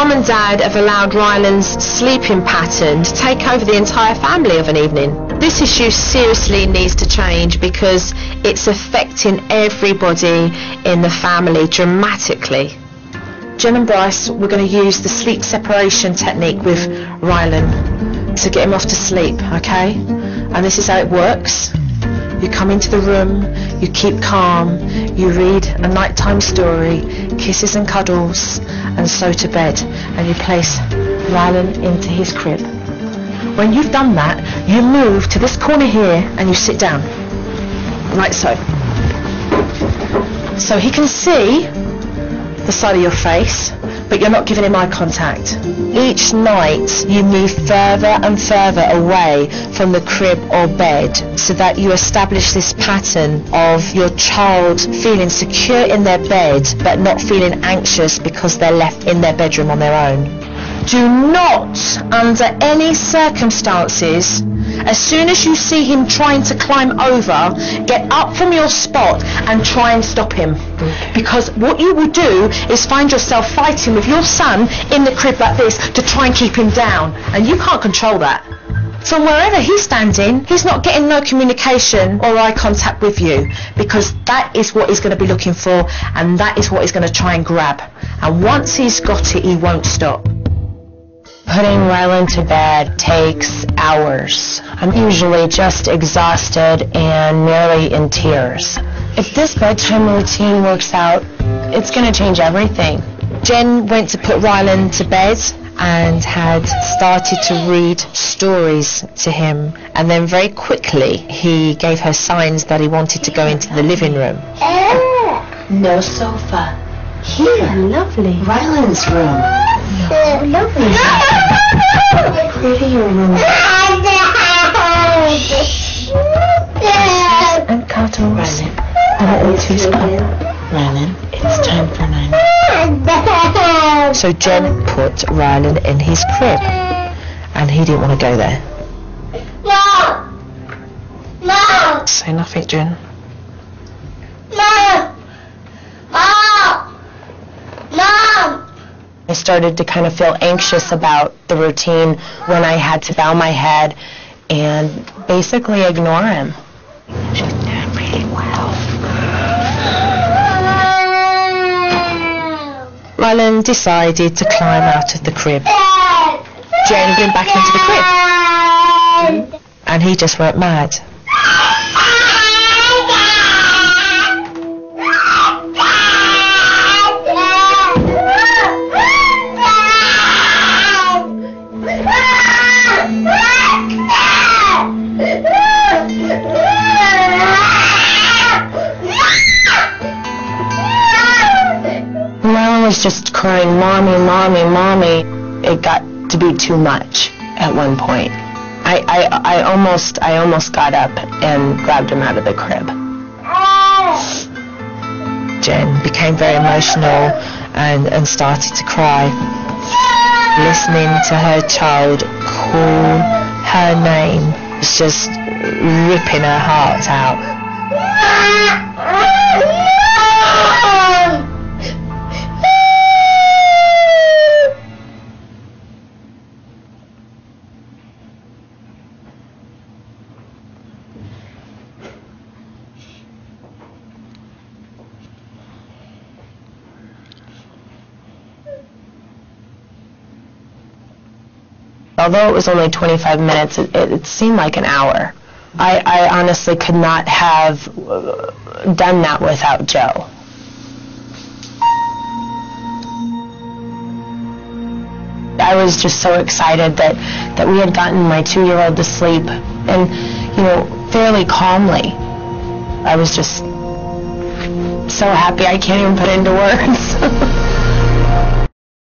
Mum and Dad have allowed Ryland's sleeping pattern to take over the entire family of an evening. This issue seriously needs to change because it's affecting everybody in the family dramatically. Jen and Bryce, we're going to use the sleep separation technique with Ryland to get him off to sleep, okay? And this is how it works. You come into the room, you keep calm, you read a nighttime story, kisses and cuddles, and so to bed, and you place Ryland into his crib. When you've done that, you move to this corner here and you sit down, like so. So he can see the side of your face, but you're not giving him eye contact. Each night you move further and further away from the crib or bed so that you establish this pattern of your child feeling secure in their bed but not feeling anxious because they're left in their bedroom on their own. Do not, under any circumstances, as soon as you see him trying to climb over, get up from your spot and try and stop him. Because what you will do is find yourself fighting with your son in the crib like this to try and keep him down. And you can't control that. So wherever he's standing, he's not getting no communication or eye contact with you, because that is what he's going to be looking for, and that is what he's going to try and grab. And once he's got it, he won't stop. Putting Ryland to bed takes hours. I'm usually just exhausted and nearly in tears. If this bedtime routine works out, it's going to change everything. Jen went to put Ryland to bed and had started to read stories to him, and then very quickly he gave her signs that he wanted to go into the living room. No sofa. Here. Lovely. Ryland's room. No. Lovely. Prettier room. And cuddles. And it too Ryland, it's time for night. So Jen put Ryland in his crib, and he didn't want to go there. No! No! Say nothing, Jen. No! Mom! Mom! I started to kind of feel anxious about the routine when I had to bow my head and basically ignore him. She's doing pretty well. Ryland decided to climb out of the crib. Jen went back into the crib, and he just went mad. Ryland was just crying, "Mommy, Mommy, Mommy." It got to be too much at one point. I almost got up and grabbed him out of the crib. Jen became very emotional and started to cry, listening to her child call her name. It's just ripping her heart out. Although it was only 25 minutes, it seemed like an hour. I honestly could not have done that without Joe. I was just so excited that we had gotten my 2-year-old to sleep, and, fairly calmly. I was just so happy I can't even put into words.